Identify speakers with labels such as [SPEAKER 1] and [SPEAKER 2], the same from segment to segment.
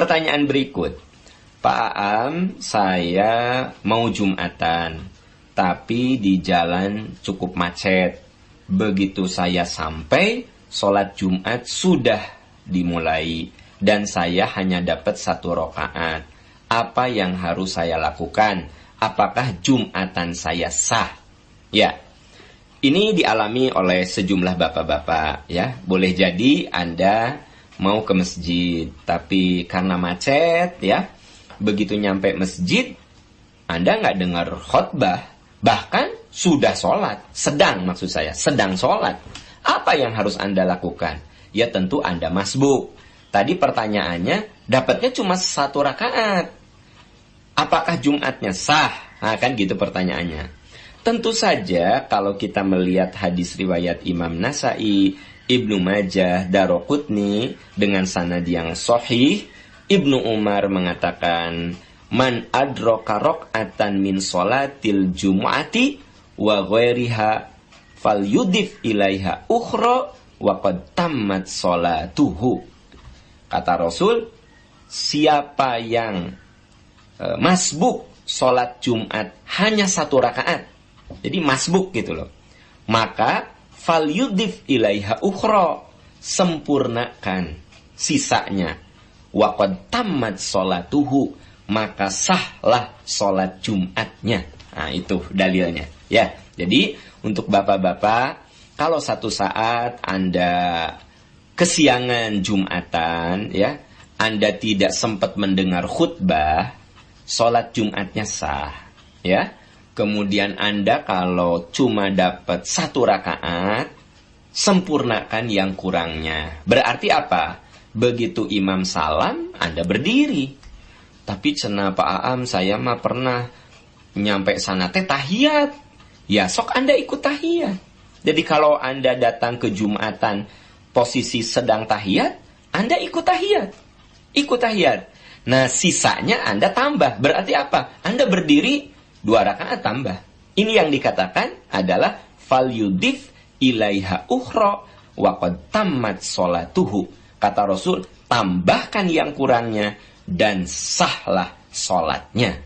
[SPEAKER 1] Pertanyaan berikut. Pak Aam, saya mau Jumatan, tapi di jalan cukup macet. Begitu saya sampai, sholat Jumat sudah dimulai, dan saya hanya dapat 1 rakaat. Apa yang harus saya lakukan? Apakah Jumatan saya sah? Ya, ini dialami oleh sejumlah bapak-bapak. Ya, boleh jadi Anda mau ke masjid, tapi karena macet, ya, begitu nyampe masjid, Anda nggak dengar khotbah, bahkan sudah sholat, sedang sholat. Apa yang harus Anda lakukan? Ya tentu Anda masbuk. Tadi pertanyaannya, dapatnya cuma 1 rakaat. Apakah Jumatnya sah? Nah, kan gitu pertanyaannya. Tentu saja kalau kita melihat hadis riwayat Imam Nasai, Ibnu Majah, Daroqutni dengan sanad yang sahih, Ibnu Umar mengatakan, man adroka rok'atan min sholatil jumu'ati wa ghairiha fal yudif ilaiha ukhra wa qad tammat sholatuhu. Kata Rasul, siapa yang masbuk sholat Jumat hanya 1 rakaat, jadi masbuk gitu loh, maka fal yudif ilaiha ukhra, sempurnakan sisanya, wa qad tammat sholatuhu, maka sahlah sholat Jumatnya. Nah, itu dalilnya. Ya, jadi untuk bapak-bapak, kalau satu saat Anda kesiangan Jumatan, ya, Anda tidak sempat mendengar khutbah, sholat Jumatnya sah. Ya, kemudian Anda kalau cuma dapat 1 rakaat, sempurnakan yang kurangnya. Berarti apa? Begitu imam salam, Anda berdiri. Tapi cenah Pak Aam, saya mah pernah nyampe sana teh tahiyat. Ya sok Anda ikut tahiyat. Jadi kalau Anda datang ke Jumatan posisi sedang tahiyat, Anda ikut tahiyat. Ikut tahiyat. Nah sisanya Anda tambah. Berarti apa? Anda berdiri 2 rakaat tambah. Ini yang dikatakan adalah fal yudif ilaiha ukhra wa qad tammat sholatuhu. Kata Rasul, tambahkan yang kurangnya dan sahlah sholatnya.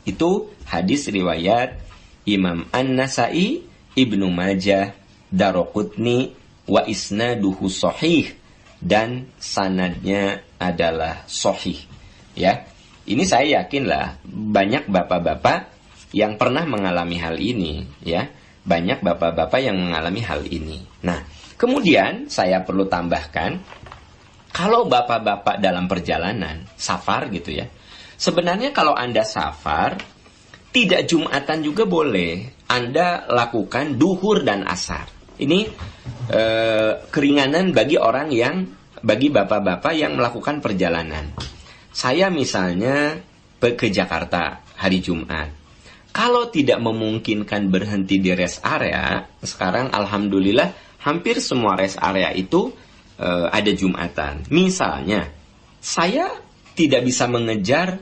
[SPEAKER 1] Itu hadis riwayat Imam An-Nasai, Ibnu Majah, Daroqutni, wa isnaduhu sahih, dan sanadnya adalah sahih. Ya, ini saya yakinlah banyak bapak-bapak yang pernah mengalami hal ini, ya. Banyak bapak-bapak yang mengalami hal ini. Nah, kemudian saya perlu tambahkan, kalau bapak-bapak dalam perjalanan, safar gitu ya. Sebenarnya kalau Anda safar, tidak Jumatan juga boleh. Anda lakukan duhur dan asar. Ini keringanan bagi bagi bapak-bapak yang melakukan perjalanan. Saya misalnya ke Jakarta hari Jumat. Kalau tidak memungkinkan berhenti di rest area, sekarang alhamdulillah hampir semua rest area itu ada Jumatan. Misalnya, saya tidak bisa mengejar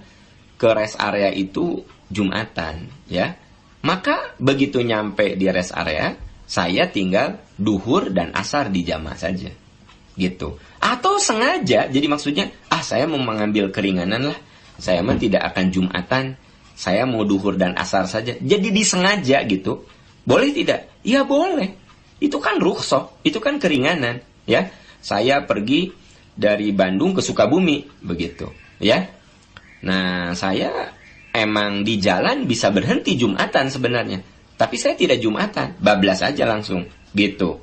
[SPEAKER 1] ke rest area itu Jumatan, ya. Maka begitu nyampe di rest area, saya tinggal duhur dan asar di jamaah saja. Gitu. Atau sengaja, jadi maksudnya, saya mau mengambil keringanan lah. Saya mah tidak akan Jumatan. Saya mau duhur dan asar saja. Jadi disengaja gitu. Boleh tidak? Ya boleh. Itu kan rukhsah, itu kan keringanan, ya. Saya pergi dari Bandung ke Sukabumi, begitu, ya. Nah, saya emang di jalan bisa berhenti Jumatan sebenarnya. Tapi saya tidak Jumatan, bablas aja langsung, gitu.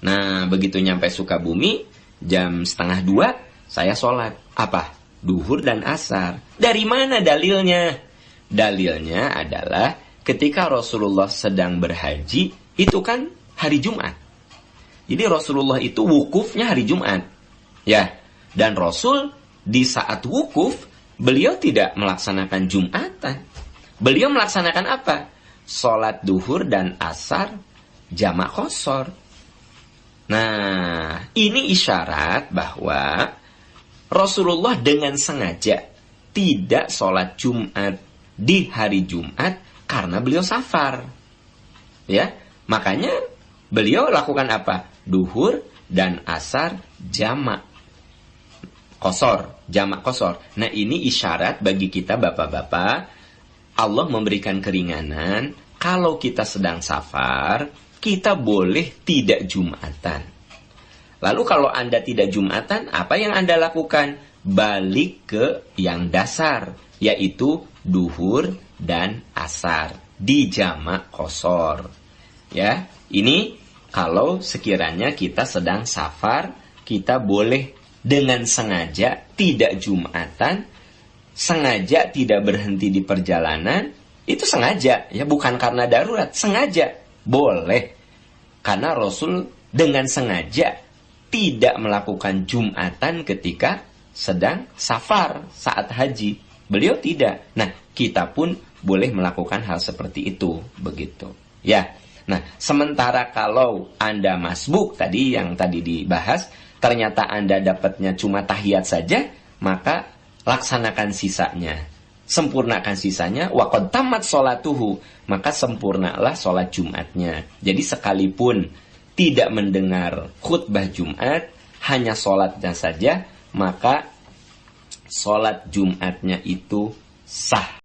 [SPEAKER 1] Nah, begitu nyampe Sukabumi, jam 1:30, saya sholat. Apa? Duhur dan asar. Dari mana dalilnya? Dalilnya adalah ketika Rasulullah sedang berhaji, itu kan hari Jumat. Jadi Rasulullah itu wukufnya hari Jumat. Ya, dan Rasul di saat wukuf, beliau tidak melaksanakan Jumatan. Beliau melaksanakan apa? Sholat duhur dan asar jamak qashar. Nah, ini isyarat bahwa Rasulullah dengan sengaja tidak sholat Jumat di hari Jumat karena beliau safar. Ya, makanya beliau lakukan apa? Duhur dan asar jamak Qashar, jamak qashar. Nah, ini isyarat bagi kita bapak-bapak, Allah memberikan keringanan, kalau kita sedang safar, kita boleh tidak Jumatan. Lalu kalau Anda tidak Jumatan, apa yang Anda lakukan? Balik ke yang dasar, yaitu duhur dan asar di jamak qashar. Ya, ini kalau sekiranya kita sedang safar, kita boleh dengan sengaja tidak Jumatan, sengaja tidak berhenti di perjalanan, itu sengaja, ya, bukan karena darurat, sengaja boleh. Karena Rasul dengan sengaja tidak melakukan Jumatan ketika sedang safar saat haji. Beliau tidak. Nah, kita pun boleh melakukan hal seperti itu, begitu. Ya. Nah, sementara kalau Anda masbuk tadi yang tadi dibahas, ternyata Anda dapatnya cuma tahiyat saja, maka laksanakan sisanya. Sempurnakan sisanya, wa qad tamat sholatuhu, maka sempurnalah sholat Jumatnya. Jadi sekalipun tidak mendengar khutbah Jumat, hanya sholatnya saja, maka sholat Jumatnya itu sah.